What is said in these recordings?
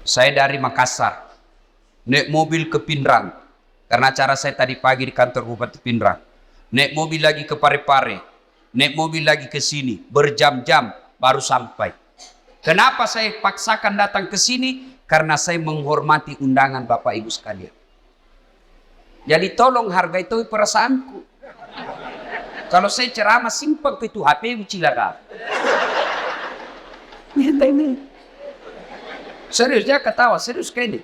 Saya dari Makassar, naik mobil ke Pindrang, karena acara saya tadi pagi di kantor Bupati Pindrang. Naik mobil lagi ke Parepare, naik mobil lagi ke sini, berjam-jam baru sampai. Kenapa saya paksakan datang ke sini? Karena saya menghormati undangan Bapak Ibu sekalian. Jadi tolong hargai itu perasaanku. Kalau saya ceramah simpang itu HP cilaka. Serius, dia ketawa, serius kayak ini.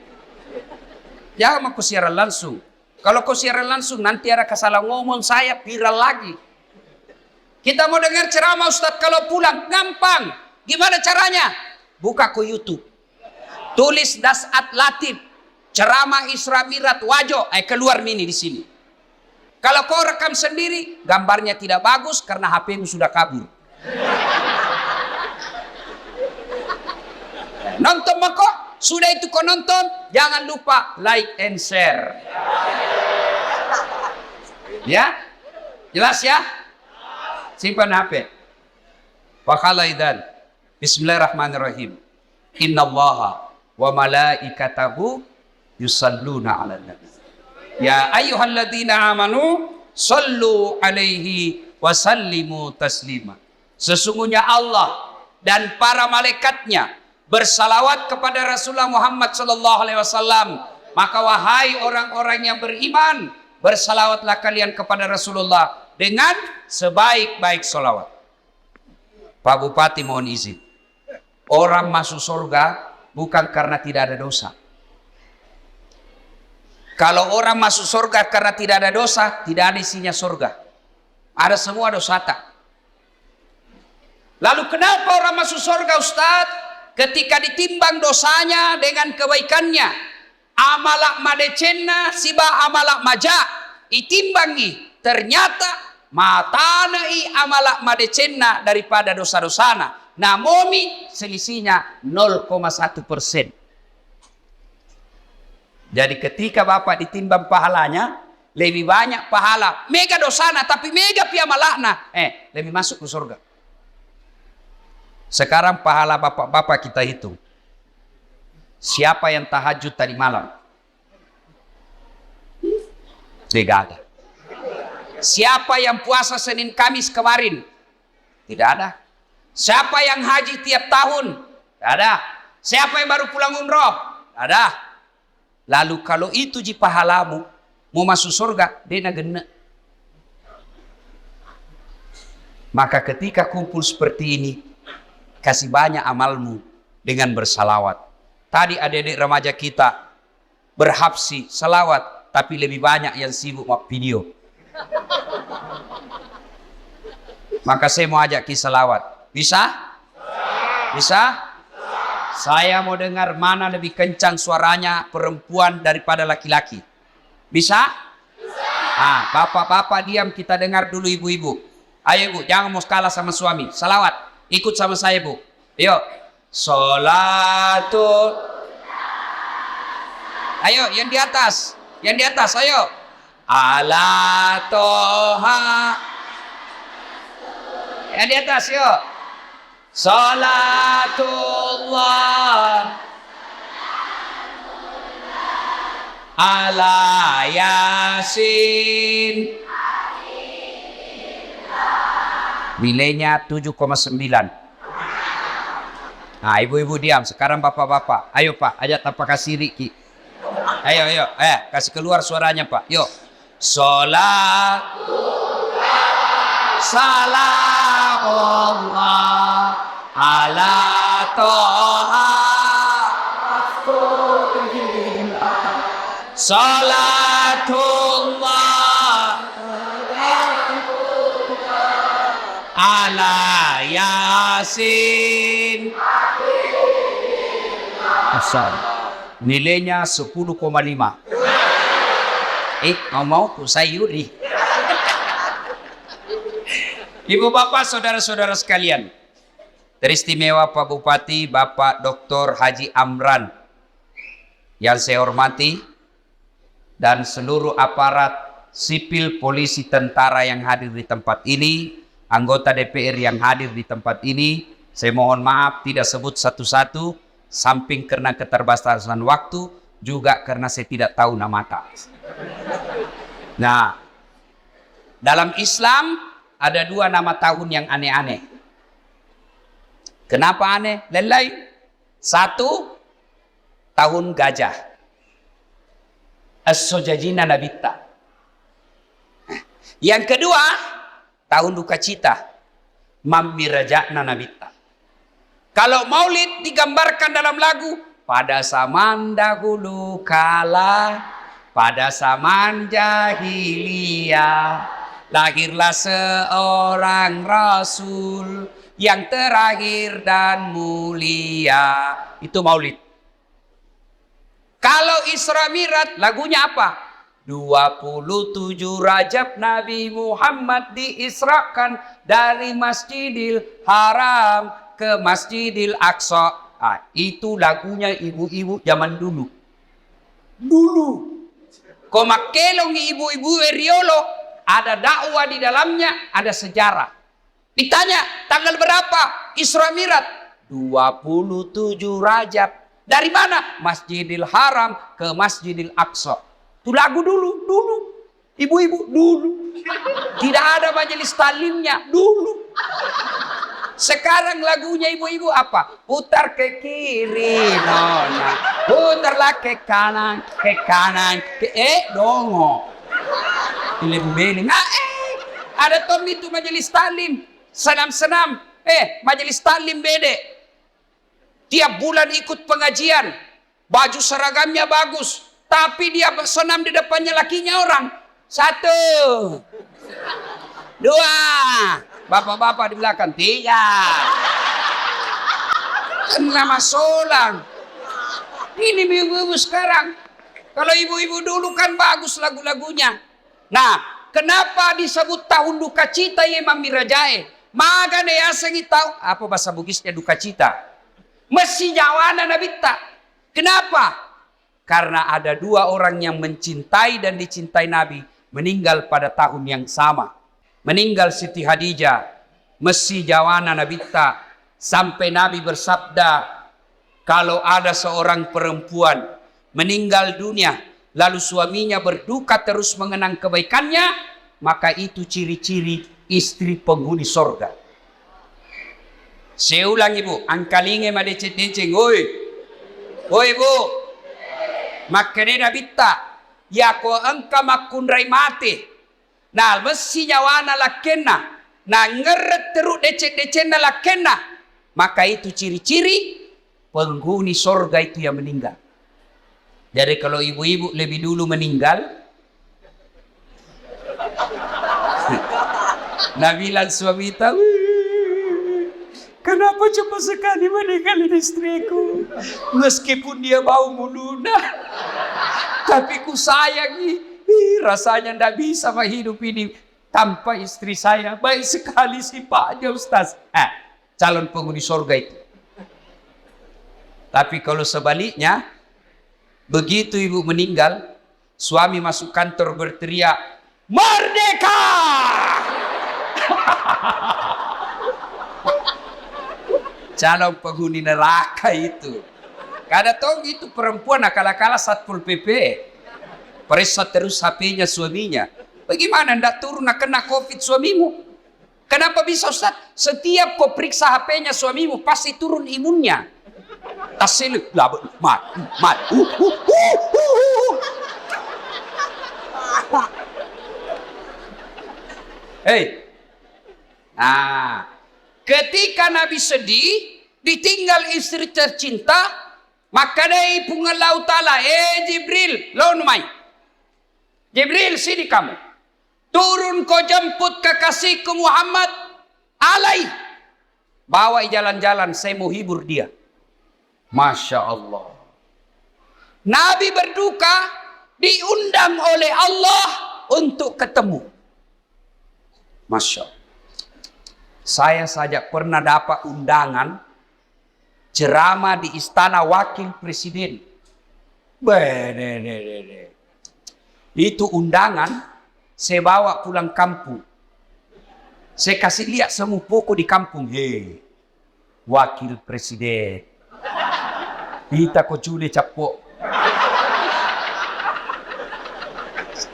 Jangan aku siaran langsung. Kalau kau siaran langsung nanti ada kesalahan ngomong saya viral lagi. Kita mau dengar ceramah Ustadz kalau pulang gampang. Gimana caranya? Buka ke YouTube. Tulis Dasat Latif, ceramah Isra Mi'raj Wajo, keluar mini di sini. Kalau kau rekam sendiri, gambarnya tidak bagus karena HP-mu sudah kabur. Nonton kok, sudah itu kau nonton, jangan lupa like and share. Ya, jelas ya? Simpan HP. Wakhalaidan. Bismillahirrahmanirrahim. Innallaha wa malaikatahu yusalluna 'alan nabi. Ya ayyuhalladzina amanu sallu alaihi wa sallimu taslima. Sesungguhnya Allah dan para malaikatnya bersalawat kepada Rasulullah Muhammad sallallahu alaihi wasallam. Maka wahai orang-orang yang beriman, bersalawatlah kalian kepada Rasulullah dengan sebaik-baik salawat. Pak Bupati mohon izin. Orang masuk surga bukan karena tidak ada dosa. Kalau orang masuk surga karena tidak ada dosa, tidak ada isinya surga. Ada semua dosa tak. Lalu kenapa orang masuk surga Ustaz? Ketika ditimbang dosanya dengan kebaikannya, amalak madecenna siba amalak maja, itimbangi ternyata matanai amalak madecenna daripada dosa-dosana. Namomi selisihnya 0,1%. Jadi ketika Bapak ditimbang pahalanya, lebih banyak pahala. Mega dosana tapi mega pia malakna. Lebih masuk ke surga. Sekarang pahala bapak-bapak kita hitung. Siapa yang tahajud tadi malam? Tidak ada. Siapa yang puasa Senin Kamis kemarin? Tidak ada. Siapa yang haji tiap tahun? Tidak ada. Siapa yang baru pulang umroh? Tidak ada. Lalu kalau itu ji pahalamu, mau masuk surga, dia gena. Maka ketika kumpul seperti ini, kasih banyak amalmu dengan bersalawat. Tadi adik-adik remaja kita berhabsi salawat, tapi lebih banyak yang sibuk video. Maka saya mau ajak ki salawat. Bisa? Bisa? Saya mau dengar mana lebih kencang suaranya perempuan daripada laki-laki. Bisa? Bisa. Bapak-bapak diam, kita dengar dulu ibu-ibu. Ayo ibu, jangan mau kalah sama suami. Salawat. Ikut sama saya bu. Yuk. Sholatul. Ayo yang di atas. Yang di atas ayo. Ala toha. Yang di atas yuk. Sholatullah ala yasin. Nilainya 7,9. Nah ibu-ibu diam. Sekarang bapak-bapak. Ayo pak, ajak tanpa kasih Riki. Ayo, kasih keluar suaranya pak. Yuk. Sholatullah salamullah ala toha. Sholatullah ala yasin. Asal nilainya 10,5. Mau ku sayuri. Ibu bapak saudara-saudara sekalian, teristimewa Pak Bupati Bapak Dr. Haji Amran yang saya hormati, dan seluruh aparat sipil, polisi, tentara yang hadir di tempat ini, anggota DPR yang hadir di tempat ini. Saya mohon maaf tidak sebut satu-satu. Samping karena keterbatasan waktu, juga karena saya tidak tahu nama tak. Nah, dalam Islam ada 2 nama tahun yang aneh-aneh. Kenapa aneh? Lelai. 1, tahun gajah. As-Sojajina Nabitta. Yang kedua, tahun duka cita. Mamiraja'na Nabitta. Kalau maulid digambarkan dalam lagu, pada zaman dahulu kala, pada zaman jahiliyah, lahirlah seorang rasul yang terakhir dan mulia. Itu maulid. Kalau Isra Mi'raj, lagunya apa? 27 Rajab Nabi Muhammad diisrakan dari Masjidil Haram ke Masjidil Aqsa. Itu lagunya ibu-ibu zaman dulu. Kau makelong ibu-ibu Riolo, ada dakwah di dalamnya, ada sejarah. Ditanya, tanggal berapa Isra Mi'raj? 27 Rajab. Dari mana? Masjidil Haram ke Masjidil Aqsa. Itu lagu dulu. Ibu-ibu dulu. Tidak ada majelis talimnya dulu. Sekarang lagunya ibu-ibu apa? Putar ke kiri, nona. Putarlah ke kanan, dongo. Beling-beling. Ada tom itu majelis talim. Senam-senam, majelis talim bede. Tiap bulan ikut pengajian, baju seragamnya bagus, tapi dia senam di depannya lakinya orang. 1, 2, bapak-bapak di belakang. 3. Nama solang. Ini ibu-ibu sekarang. Kalau ibu-ibu dulu kan bagus lagu-lagunya. Nah, kenapa disebut tahun duka cita ya Mamirajai? Magane asengi tahu apa bahasa Bugisnya duka cita. Mesti jawana Nabitta. Kenapa? Karena ada 2 orang yang mencintai dan dicintai Nabi meninggal pada tahun yang sama. Meninggal Siti Hadijah. Mesti jawana Nabitta. Sampai Nabi bersabda, kalau ada seorang perempuan meninggal dunia lalu suaminya berduka terus mengenang kebaikannya, maka itu ciri-ciri istri penghuni sorga. Saya ulang ibu, angkalinge madecet-deceng, oi ibu, makanya Nabitta, ya ko angka makundrai mate, nah mesti nyawana lakena, nah ngeret teruk decet-decet na lakena, maka itu ciri-ciri penghuni sorga itu yang meninggal. Jadi kalau ibu-ibu lebih dulu meninggal, Nabilan suami tahu, kenapa cepat sekali meninggal istriku? Meskipun dia bau muluna, tapi ku sayangi. Rasanya tidak bisa hidup ini tanpa istri saya. Baik sekali sifatnya Ustaz. Calon penghuni surga itu. Tapi kalau sebaliknya, begitu ibu meninggal, suami masuk kantor berteriak, "Merdeka!" Calon penghuni neraka itu. Kada tahu itu perempuan akal-akala Satpol PP. Periksa terus HP-nya suaminya. Bagaimana ndak turun kena COVID suamimu? Kenapa bisa Ustaz? Setiap kau periksa HP-nya suamimu pasti turun imunnya. Tasilip lah, mat. Hei. Nah, ketika Nabi sedih, ditinggal istri tercinta, maka dari pungalau ta'ala, Jibril, launumai. Jibril, sini kamu. Turun kau jemput kekasihku Muhammad, alai. Bawa jalan-jalan, saya mau hibur dia. Masya Allah. Nabi berduka, diundang oleh Allah untuk ketemu. Masya Allah. Saya saja pernah dapat undangan ceramah di istana wakil presiden. Itu undangan saya bawa pulang kampung. Saya kasih lihat semua pokok di kampung. Hei, wakil presiden. Kita ko cule capok.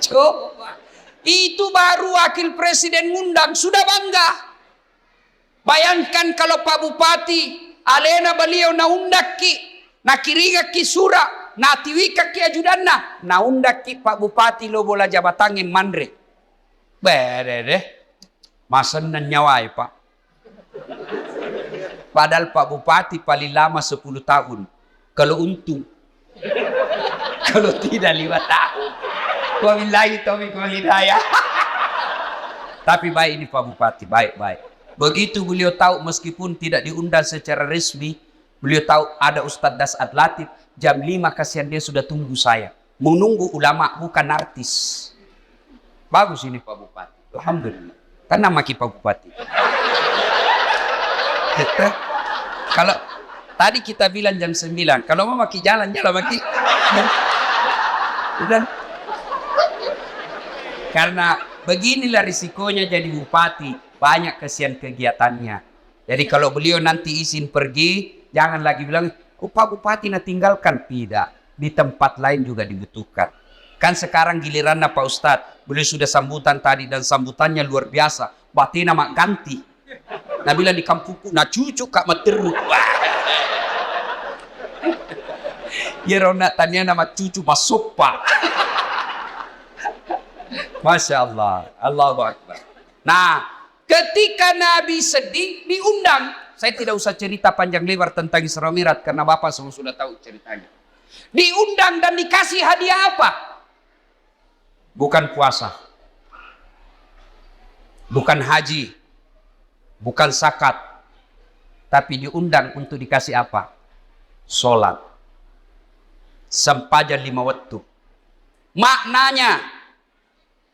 Coba. Itu baru wakil presiden ngundang, sudah bangga. Bayangkan kalau Pak Bupati, alena beliau na undak ki, na kiriga ki sura, na tiwika ki ajudanna, na undak ki Pak Bupati lo bola jabatangin mandre. Bere deh. Masan nan nyawai Pak. Padahal Pak Bupati paling lama 10 tahun. Kalau untung. Kalau tidak 5 tahun. Wabillahi taufiq wal hidayah. Tapi baik ini Pak Bupati, baik-baik. Begitu beliau tahu meskipun tidak diundang secara resmi, beliau tahu ada Ustadz Dasat Latif, jam 5 kasihan dia sudah tunggu saya. Menunggu ulama bukan artis. Bagus ini Pak Bupati. Alhamdulillah. Karena maki Pak Bupati. Kalau tadi kita bilang jam 9, kalau mau maki jalan maki. Udah. Karena beginilah risikonya jadi bupati, banyak kesian kegiatannya. Jadi kalau beliau nanti izin pergi, jangan lagi bilang, oh Pak Bupati nak tinggalkan. Tidak, di tempat lain juga dibutuhkan. Kan sekarang giliran Pak Ustadz, beliau sudah sambutan tadi dan sambutannya luar biasa. Batina mak ganti. Nah bilang di kampungku, nah cucu kak materu. Ya rona tanya nama cucu masuk Pak. Masya Allah, Allahu Akbar. Nah, ketika Nabi sedih, diundang. Saya tidak usah cerita panjang lebar tentang Isra Mi'raj karena Bapak semua sudah tahu ceritanya. Diundang dan dikasih hadiah apa? Bukan puasa. Bukan haji. Bukan zakat. Tapi diundang untuk dikasih apa? Sholat. Sempajan 5 waktu. Maknanya,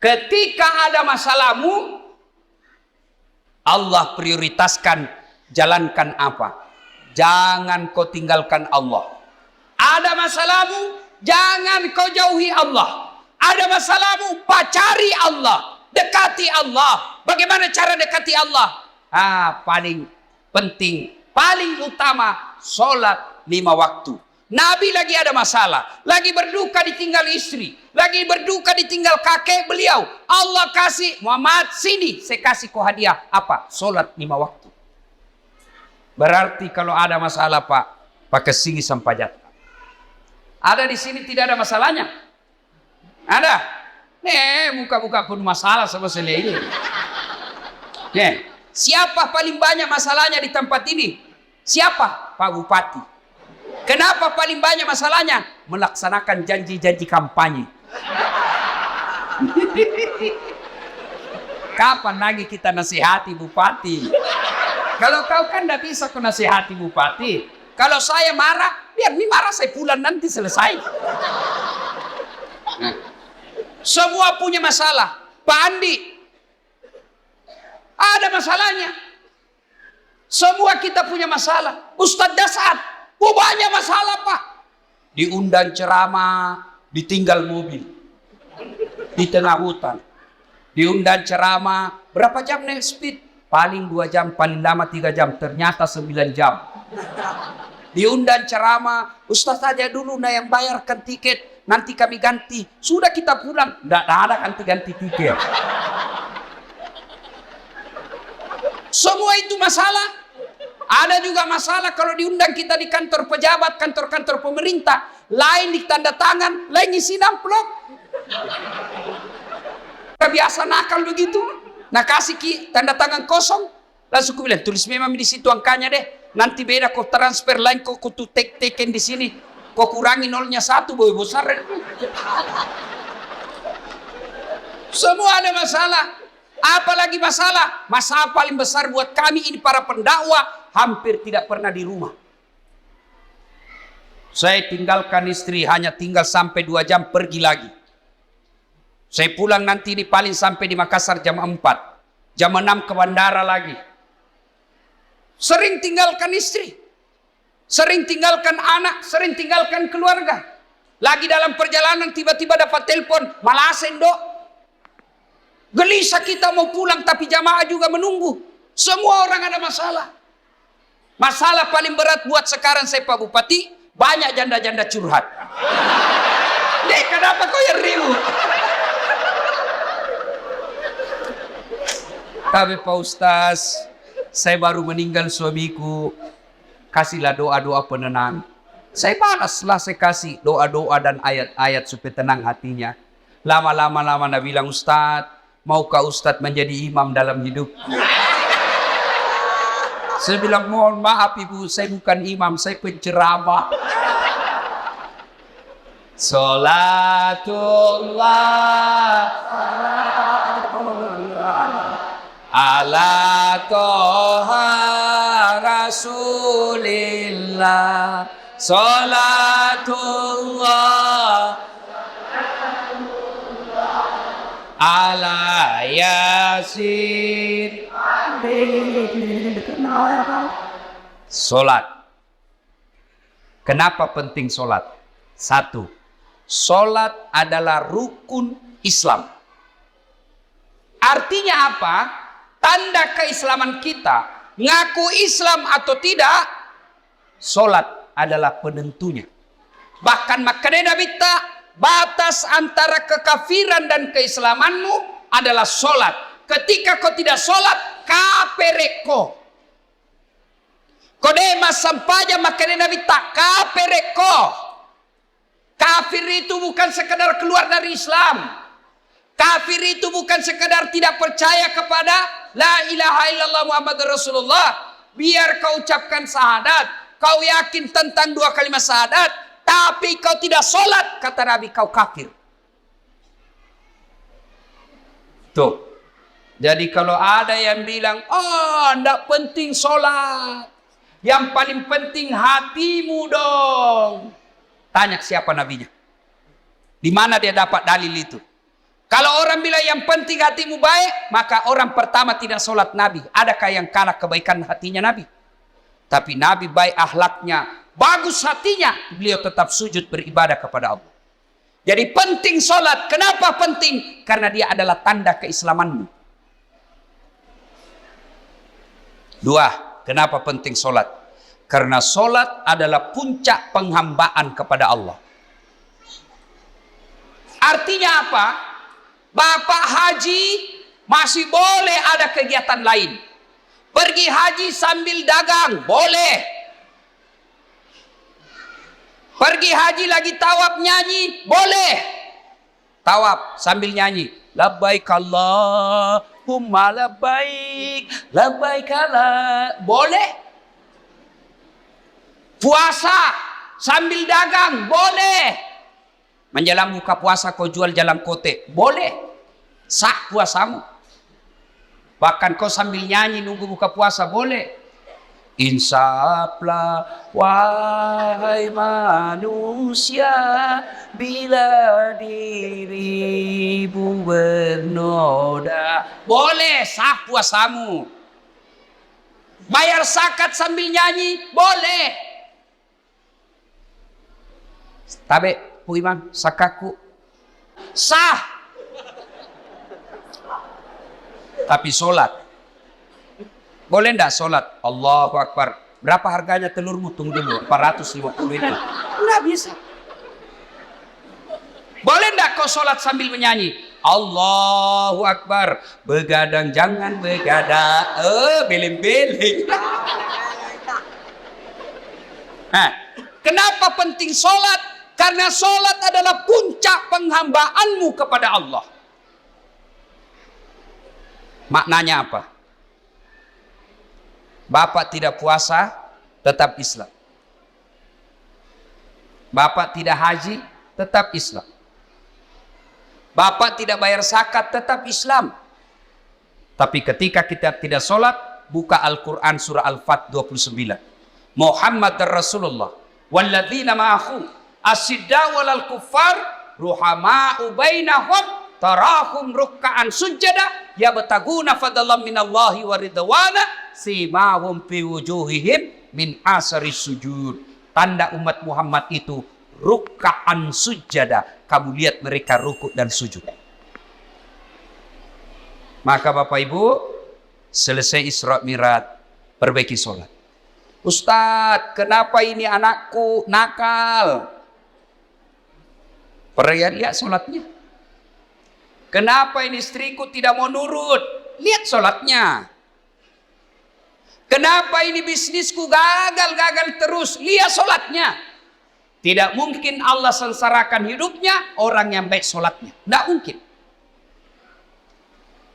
ketika ada masalahmu, Allah prioritaskan jalankan apa? Jangan kau tinggalkan Allah. Ada masalahmu, jangan kau jauhi Allah. Ada masalahmu, pacari Allah. Dekati Allah. Bagaimana cara dekati Allah? Paling penting, paling utama, sholat 5 waktu. Nabi lagi ada masalah, lagi berduka ditinggal istri, lagi berduka ditinggal kakek beliau. Allah kasih, Muhammad sini, saya kasih kau hadiah. Apa? Sholat 5 waktu. Berarti kalau ada masalah Pak, pakai sini sampajat. Ada di sini tidak ada masalahnya? Ada? Muka-muka pun masalah sama ini. Siapa paling banyak masalahnya di tempat ini? Siapa? Pak Bupati. Kenapa paling banyak masalahnya? Melaksanakan janji-janji kampanye. Kapan lagi kita nasihati bupati? Kalau kau kan tidak bisa kau nasihati bupati. Kalau saya marah, biar ini marah saya pulang nanti selesai. Semua punya masalah. Pak Andi, ada masalahnya. Semua kita punya masalah. Ustadz Dasat, banyak masalah Pak. Diundang ceramah, ditinggal mobil di tengah hutan. Diundang ceramah, berapa jam naik speed? Paling 2 jam, paling lama 3 jam. Ternyata 9 jam. Diundang ceramah, Ustaz saja dulu nah yang bayarkan tiket, nanti kami ganti. Sudah kita pulang, tidak ada ganti-ganti tiket. Semua itu masalah. Ada juga masalah kalau diundang kita di kantor pejabat, kantor-kantor pemerintah. Lain di tanda tangan, lain isi amplop. Biasa nakal begitu. Nah kasih tanda tangan kosong. Langsung aku bilang, tulis memang di situ angkanya deh. Nanti beda kau transfer lain, kau tuh teken di sini. Kau kurangi 0-1, boy besar. Semua ada masalah. Apalagi masalah? Masalah paling besar buat kami ini para pendakwah, hampir tidak pernah di rumah. Saya tinggalkan istri, hanya tinggal sampai 2 jam pergi lagi. Saya pulang nanti ini paling sampai di Makassar jam 4. Jam 6 ke bandara lagi. Sering tinggalkan istri. Sering tinggalkan anak, sering tinggalkan keluarga. Lagi dalam perjalanan tiba-tiba dapat telepon, Malasen dok. Gelisah kita mau pulang tapi jamaah juga menunggu. Semua orang ada masalah. Masalah paling berat buat sekarang saya Pak Bupati, Banyak janda-janda curhat. Dek, kenapa kau yang ribut? Tapi Pak Ustaz, saya baru meninggal suamiku. Kasihlah doa-doa penenang. Saya balaslah, saya kasih doa-doa dan ayat-ayat supaya tenang hatinya. Lama-lama Anda bilang, Ustaz, maukah Ustaz menjadi imam dalam hidup? Saya bilang, mohon maaf Ibu, saya bukan imam, saya penceramah. Salatullah ala toha rasulillah. Salatullah ala yasin. Solat. Kenapa penting solat? Satu, solat adalah rukun Islam. Artinya apa? Tanda keislaman kita. Ngaku Islam atau tidak, solat adalah penentunya. Bahkan makanya Nabi batas antara kekafiran dan keislamanmu adalah solat. Ketika kau tidak solat, kapereko. Kodema sampaja makanya Nabi kapereko. Kafir itu bukan sekedar keluar dari Islam. Kafir itu bukan sekedar tidak percaya kepada la ilaha illallah Muhammad Rasulullah. Biar kau ucapkan syahadat, kau yakin tentang dua kalimat syahadat, tapi kau tidak sholat, kata Nabi, kau kafir. Tuh. Jadi kalau ada yang bilang, oh tidak penting sholat, yang paling penting hatimu dong. Tanya siapa nabinya. Di mana dia dapat dalil itu? Kalau orang bilang yang penting hatimu baik, maka orang pertama tidak sholat Nabi. Adakah yang kalah kebaikan hatinya Nabi? Tapi Nabi baik akhlaknya, bagus hatinya, beliau tetap sujud beribadah kepada Allah. Jadi penting sholat. Kenapa penting? Karena dia adalah tanda keislamanmu. Dua, kenapa penting sholat? Karena sholat adalah puncak penghambaan kepada Allah. Artinya apa? Bapak haji masih boleh ada kegiatan lain. Pergi haji sambil dagang, boleh. Pergi haji lagi tawaf nyanyi, boleh. Tawaf sambil nyanyi. Labbaik Allahumma labbaik, labbaik Allah. Boleh. Puasa sambil dagang, boleh. Menjelang buka puasa kau jual jalan kote, boleh. Sah puasamu. Bahkan kau sambil nyanyi nunggu buka puasa, boleh. Insaflah wahai manusia, bila dirimu bernoda, boleh. Sah puasamu. Bayar zakat sambil nyanyi, boleh. Tabe Pu Imam, sakaku sah. Tapi sholat boleh ndak sholat? Allahu Akbar. Berapa harganya telurmu? Tunggu dulu, 450 itu. Nggak bisa. Boleh ndak kau sholat sambil menyanyi? Allahu Akbar. Begadang jangan begadang. Beling-beling. Nah, kenapa penting sholat? Karena sholat adalah puncak penghambaanmu kepada Allah. Maknanya apa? Bapak tidak puasa, tetap Islam. Bapak tidak haji, tetap Islam. Bapak tidak bayar zakat, tetap Islam. Tapi ketika kita tidak sholat, buka Al-Quran surah Al-Fat 29. Muhammad Rasulullah walladzina ma'ahu asyidda walal kuffar ruhama'u bainahum tarahum ruk'an sujada yabtaguna fadlan minallahi wa ridwana simahum fi wujuhihim min asari sujud. Tanda umat Muhammad itu ruk'an sujada. Kamu lihat mereka rukuk dan sujud. Maka Bapak Ibu, selesai Isra Mi'raj, perbaiki sholat. Ustadz, kenapa ini anakku nakal? Lihat sholatnya. Kenapa ini istriku tidak mau nurut? Lihat sholatnya. Kenapa ini bisnisku gagal terus? Lihat sholatnya. Tidak mungkin Allah sengsarakan hidupnya orang yang baik sholatnya. Tidak mungkin.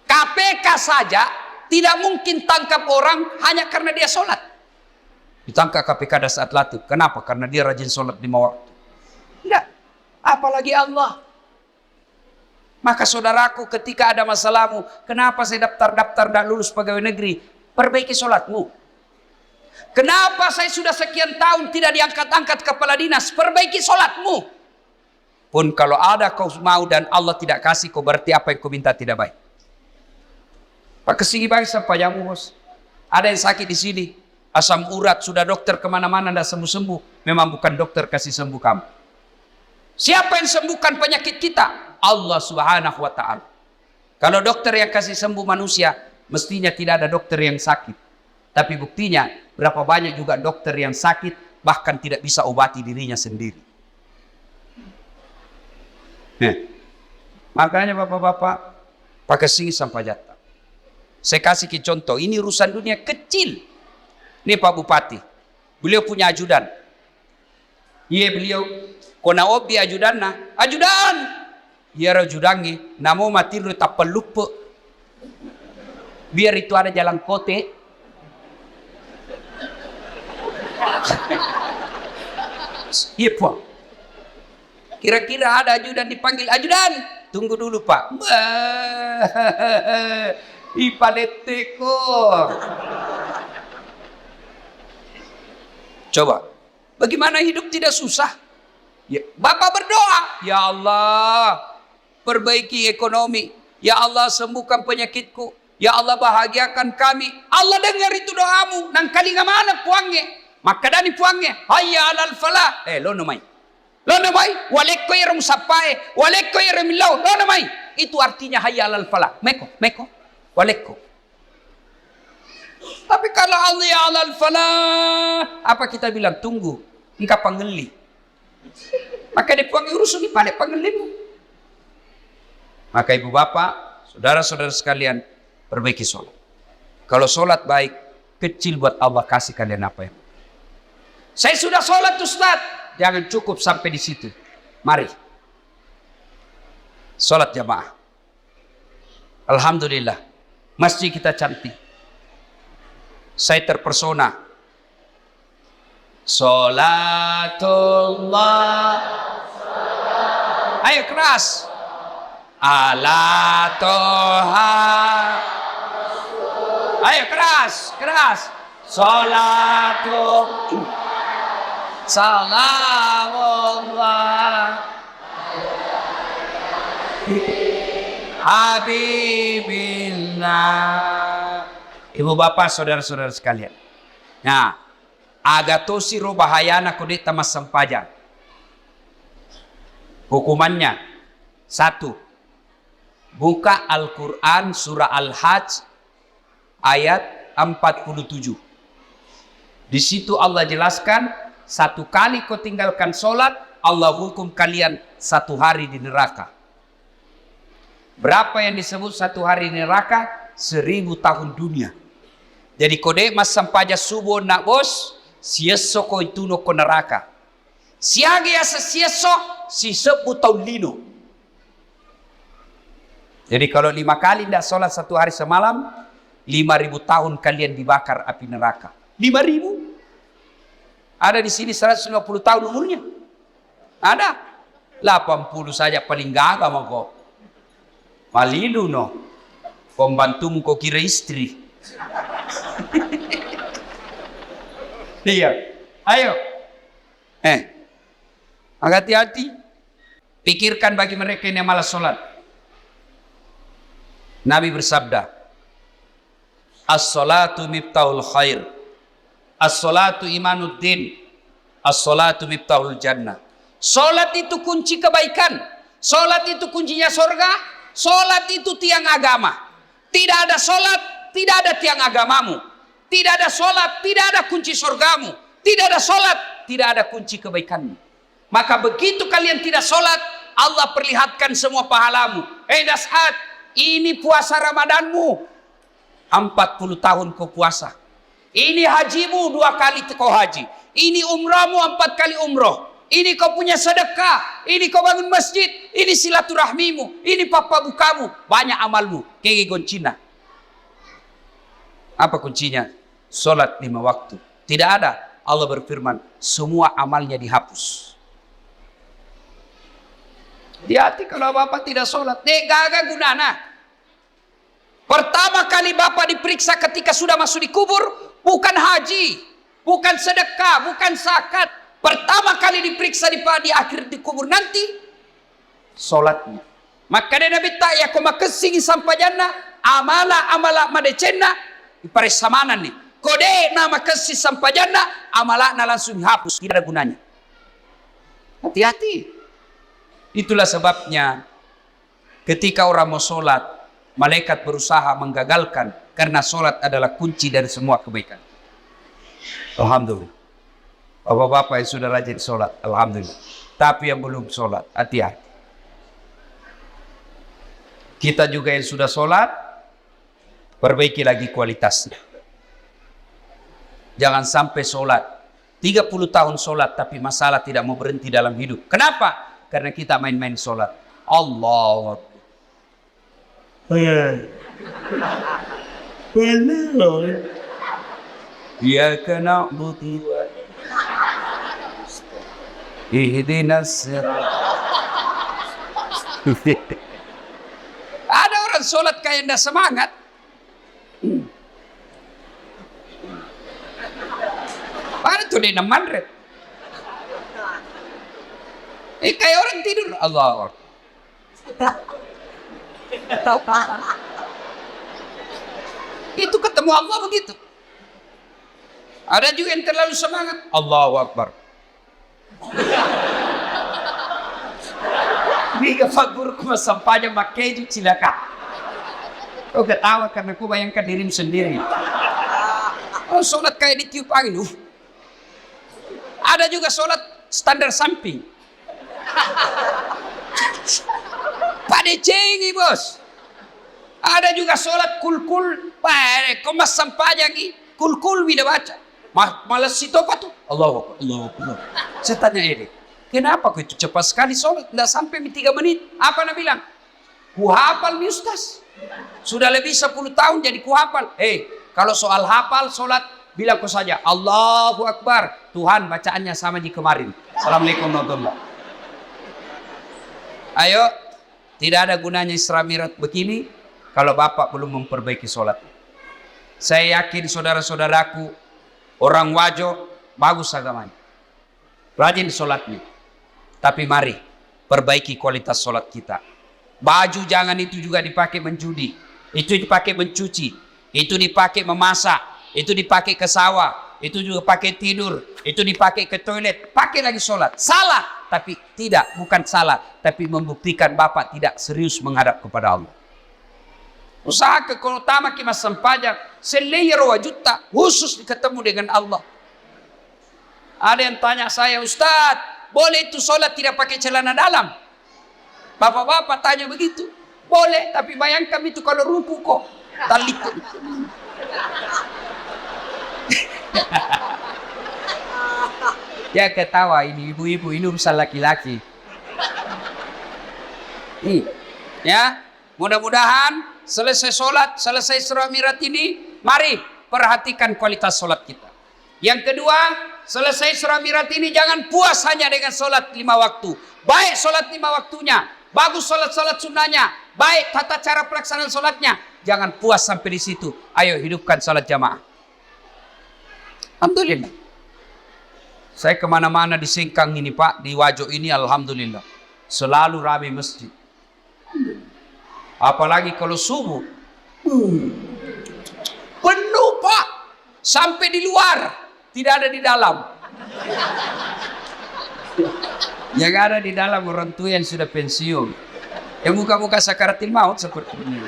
KPK saja tidak mungkin tangkap orang hanya karena dia sholat. Ditangkap KPK pada saat latih. Kenapa? Karena dia rajin sholat 5 waktu. Tidak. Apalagi Allah. Maka saudaraku, ketika ada masalahmu, kenapa saya daftar tidak lulus pegawai negeri? Perbaiki sholatmu. Kenapa saya sudah sekian tahun tidak diangkat-angkat kepala dinas? Perbaiki sholatmu. Pun kalau ada kau mau dan Allah tidak kasih, kau berarti apa yang kau minta tidak baik. Pak kesini baik sampai jamu, bos. Ada yang sakit di sini, asam urat, sudah dokter kemana-mana tidak sembuh-sembuh. Memang bukan dokter kasih sembuh kamu. Siapa yang sembuhkan penyakit kita? Allah Subhanahu wa ta'ala. Kalau dokter yang kasih sembuh manusia, mestinya tidak ada dokter yang sakit. Tapi buktinya, berapa banyak juga dokter yang sakit, bahkan tidak bisa obati dirinya sendiri. Makanya bapak-bapak, pakai sini sampai jatah. Saya kasih ke contoh, ini urusan dunia kecil. Ini Pak Bupati, beliau punya ajudan. Iya beliau, kona obi ajudan na, ajudan. Iya ajudangi, namo mati lu tapal lupa. Biar itu ada jalan kote. Iya Pak. Kira-kira ada ajudan dipanggil, ajudan. Tunggu dulu Pak. Ipadeteko. Coba, bagaimana hidup tidak susah? Ya, Bapak berdoa, ya Allah, perbaiki ekonomi. Ya Allah, sembuhkan penyakitku. Ya Allah, bahagiakan kami. Allah dengar itu doamu. Nang kali mana puangnya? Maka dani puangnya. Hayya alal falah. Lo namai. Lo namai. Walekko iram sapai. Walekko iram lau. Lo namai. Itu artinya hayya alal falah. Meko. Walekko. Tapi kalau Allah ya alal falah, apa kita bilang? Tunggu. Engkau panggeli. Maka dipuangi urusan di pada panggelimu. Maka ibu bapak, saudara-saudara sekalian, perbaiki sholat. Kalau sholat baik, kecil buat Allah kasih kalian apa ya. Saya sudah sholat Ustaz. Jangan cukup sampai di situ. Mari. Sholat jamaah. Alhamdulillah. Masjid kita cantik. Saya terpersona. Sholatullah. Ayo keras. Ala toha. Ayo keras. Sholatullah. Salamullah. Habibillah. Ibu bapak saudara-saudara sekalian. Nah, agatosi ro bahayana kode tamas sampajang. Hukumannya 1. Buka Al-Quran surah Al-Hajj ayat 47. Di situ Allah jelaskan, 1 kali kau tinggalkan sholat, Allah hukum kalian 1 hari di neraka. Berapa yang disebut 1 hari di neraka? 1000 tahun dunia. Jadi kode mas sampaja subuh nak bos, sieso ko itu no ko neraka. Siage ya sieso si 10 tahun lino. Jadi kalau 5 kali tidak sholat 1 hari semalam, 5000 tahun kalian dibakar api neraka. 5000? Ada di sini 150 tahun umurnya. Ada. 80 saja paling gagal mau kok. Malilu no. Pembantumu kok kira istri. Iya. Ayo. Hati-hati. Pikirkan bagi mereka yang malas sholat. Nabi bersabda, as-salatu miftahul khair. As-salatu imanuddin. As-salatu miftahul jannah. Salat itu kunci kebaikan. Salat itu kuncinya surga. Salat itu tiang agama. Tidak ada salat, tidak ada tiang agamamu. tidak ada sholat, tidak ada kunci surgamu. Tidak ada sholat, tidak ada kunci kebaikanmu. Maka begitu kalian tidak sholat, Allah perlihatkan semua pahalamu. Das'ad, ini puasa Ramadanmu. 40 tahun kau puasa. Ini hajimu 2 kali kau haji. Ini umrahmu 4 kali umroh. Ini kau punya sedekah. Ini kau bangun masjid. Ini silaturahmimu. Ini papa bukamu. Banyak amalmu. Kege goncina. Apa kuncinya? Sholat 5 waktu. Tidak ada. Allah berfirman, semua amalnya dihapus. Hati-hati kalau bapak tidak sholat. Gagal gunana. Pertama kali bapak diperiksa ketika sudah masuk di kubur, bukan haji, bukan sedekah, bukan zakat. Pertama kali diperiksa di akhir di kubur nanti, sholatnya. Maka dia Nabi tak ya kau makasih sampai jannah, amala madecenna, ipare samanan nih. Kode nama kasih sampai jannah, amalakna langsung dihapus, tidak ada gunanya. Hati-hati. Itulah sebabnya ketika orang mau sholat, malaikat berusaha menggagalkan karena sholat adalah kunci dari semua kebaikan. Alhamdulillah. Bapak-bapak yang sudah rajin sholat, alhamdulillah. Tapi yang belum sholat, hati-hati. Kita juga yang sudah sholat, perbaiki lagi kualitasnya. Jangan sampai sholat 30 tahun sholat tapi masalah tidak mau berhenti dalam hidup. Kenapa? Karena kita main-main sholat. Allah. Ya kena buti ihdinas sirat. Ada orang sholat kayak ndak semangat. Mana tuh dia mandret? Kayak orang tidur. Allah. Itu ketemu Allah begitu. Ada juga yang terlalu semangat. Allahu Akbar. Biga fagur kuma sampahnya makai ju cilaka. Kau ketawa karena kau bayangkan dirimu sendiri. Oh, sholat kayak ditiup angin. Ada juga sholat standar samping. Pada cengi bos. Ada juga sholat kul-kul. Komas sampajang kul-kul bila baca. Malas itu apa tuh? Allah. Saya tanya ini. Kenapa kau itu cepat sekali sholat? Tidak sampai 3 menit. Apa nak bilang? Ku hafal nih Ustaz. Sudah lebih 10 tahun jadi ku hafal. Kalau soal hafal sholat, bilang kau saja Allahu Akbar. Tuhan bacaannya sama di kemarin. Assalamualaikum warahmatullahi wabarakatuh. Ayo, tidak ada gunanya Isra Mi'raj begini kalau bapak belum memperbaiki sholat. Saya yakin saudara-saudaraku, orang Wajo bagus agamanya, rajin sholatnya. Tapi mari perbaiki kualitas sholat kita. Baju jangan itu juga dipakai menjudi, itu dipakai mencuci, itu dipakai memasak, itu dipakai ke sawah, itu juga pakai tidur, itu dipakai ke toilet, pakai lagi sholat. Salah. Tapi tidak, bukan salah, tapi membuktikan bapak tidak serius menghadap kepada Allah. Usaha utama kita sampajak selayer wajuta khusus ketemu dengan Allah. Ada yang tanya saya, Ustadz, boleh itu sholat tidak pakai celana dalam? Bapak-bapak tanya begitu. Boleh, tapi bayangkan itu kalau ruku kok tali. Ya ketawa ini ibu-ibu, ini urusan laki-laki. Ya, mudah-mudahan selesai sholat, selesai Isra Mi'raj ini, mari perhatikan kualitas sholat kita. Yang kedua, selesai Isra Mi'raj ini jangan puas hanya dengan sholat 5 waktu. Baik sholat 5 waktunya, bagus sholat-sholat sunnahnya, baik tata cara pelaksanaan sholatnya. Jangan puas sampai di situ. Ayo hidupkan sholat jamaah. Alhamdulillah. Saya kemana-mana di Singkang ini Pak, di Wajo ini alhamdulillah selalu ramai masjid. Apalagi kalau subuh, penuh Pak, sampai di luar, tidak ada di dalam. Yang ada di dalam orang tua yang sudah pensiun, yang muka-muka sakaratil maut seperti ini.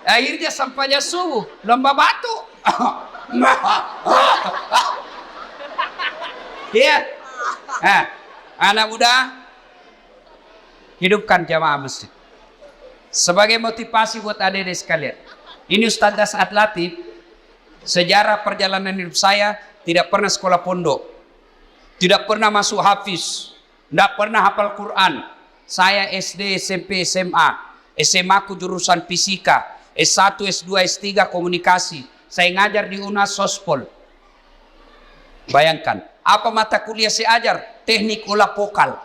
Akhirnya sampainya subuh, lomba batu. Iya. Anak muda, hidupkan jamaah masjid sebagai motivasi buat adik-adik sekalian. Ini Ustadz Dasat Latif. Sejarah perjalanan hidup saya, tidak pernah sekolah pondok, tidak pernah masuk hafiz, tidak pernah hafal Quran. Saya SD, SMP, SMA. SMA ku jurusan fisika, S1, S2, S3 komunikasi. Saya ngajar di UNAS Sospol. Bayangkan, apa mata kuliah saya ajar? Teknik olah vokal.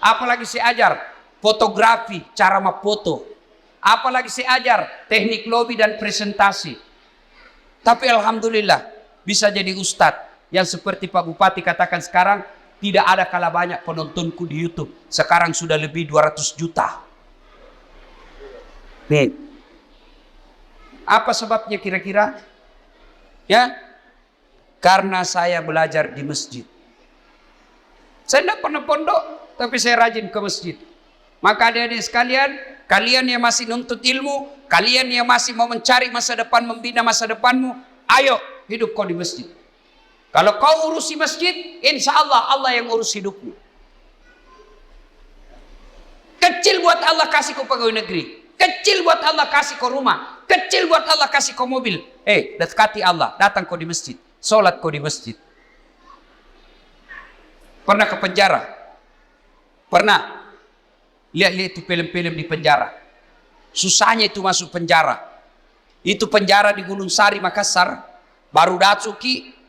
Apalagi saya ajar? Fotografi, cara memfoto. Apalagi saya ajar? Teknik lobby dan presentasi. Tapi alhamdulillah bisa jadi ustadz yang seperti Pak Bupati katakan sekarang, tidak ada kalah banyak penontonku di YouTube. Sekarang sudah lebih 200 juta. Nih. Apa sebabnya kira-kira? Ya, karena saya belajar di masjid. Saya tidak pernah pondok, tapi saya rajin ke masjid. Maka adik-adik sekalian, kalian yang masih nuntut ilmu, kalian yang masih mau mencari masa depan, membina masa depanmu, ayo hidup kau di masjid. Kalau kau urusi masjid, insya Allah Allah yang urus hidupmu. Kecil buat Allah kasih kau pegawai negeri, kecil buat Allah kasih kau rumah, kecil buat Allah kasih kau mobil. Dekati Allah, datang kau di masjid, sholat kau di masjid. Pernah ke penjara? Pernah? Lihat itu film-film di penjara. Susahnya itu masuk penjara. Itu penjara di Gunung Sari, Makassar. Baru Datsuki.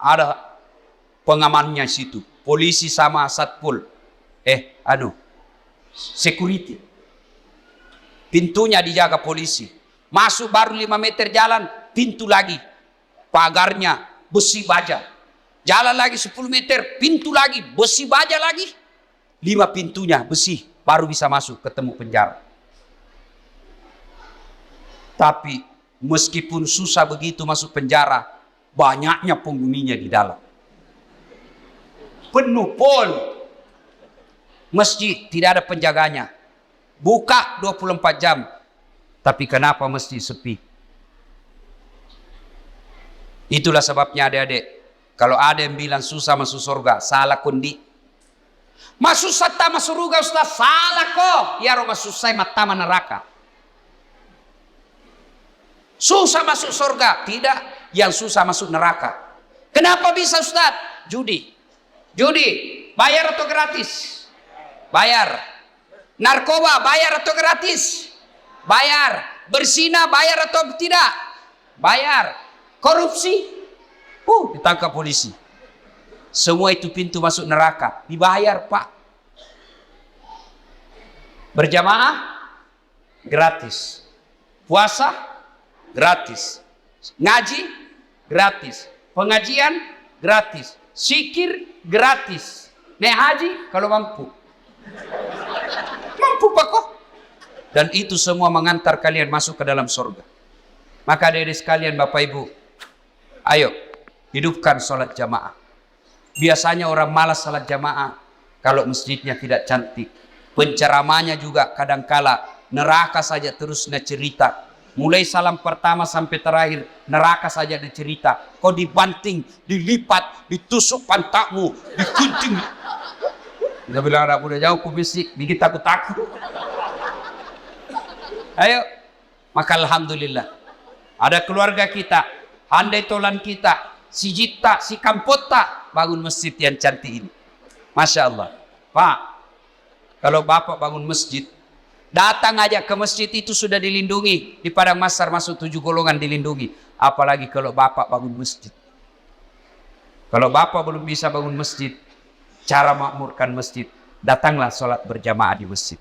Ada pengamannya situ. Polisi sama satpol. Security. Pintunya dijaga polisi. Masuk baru 5 meter jalan, pintu lagi. Pagarnya besi baja. Jalan lagi 10 meter, pintu lagi, besi baja lagi. 5 pintunya besi, baru bisa masuk ketemu penjara. Tapi meskipun susah begitu masuk penjara, banyaknya penghuninya di dalam. Penuh pol. Masjid tidak ada penjaganya. Buka 24 jam. Tapi kenapa masjid sepi? Itulah sebabnya adik-adik, kalau ada yang bilang susah masuk surga, salah kondi. Masuk sata masuk surga Ustaz, salah kok. Ya roh masuk saya mata neraka. Susah masuk surga, tidak. Yang susah masuk neraka. Kenapa bisa Ustaz? Judi. Bayar atau gratis? Bayar. Narkoba bayar atau gratis? Bayar. Berzina bayar atau tidak? Bayar. Korupsi? Ditangkap polisi. Semua itu pintu masuk neraka. Dibayar Pak. Berjamaah? Gratis. Puasa? Gratis. Ngaji? Gratis. Pengajian? Gratis. Zikir? Gratis. Naik haji? Kalau mampu. Mampu Pak kok. Dan itu semua mengantar kalian masuk ke dalam surga. Maka adik-adik sekalian, Bapak Ibu, ayo hidupkan sholat jamaah. Biasanya orang malas salat jamaah kalau masjidnya tidak cantik. Penceramanya juga kadangkala neraka saja terus cerita. Mulai salam pertama sampai terakhir neraka saja cerita. Kau dibanting, dilipat, ditusuk pantatmu, digunting. Kita bilang anak muda jauh kubisik, bikin takut-takut. Ayo, maka alhamdulillah ada keluarga kita, handai tolan kita, si Jita, si Kampota bangun masjid yang cantik ini. Masya Allah. Pak, kalau Bapak bangun masjid, datang aja ke masjid itu sudah dilindungi. Di Padang Masar masuk 7 golongan dilindungi. Apalagi kalau Bapak bangun masjid. Kalau Bapak belum bisa bangun masjid, cara makmurkan masjid, datanglah sholat berjamaah di masjid.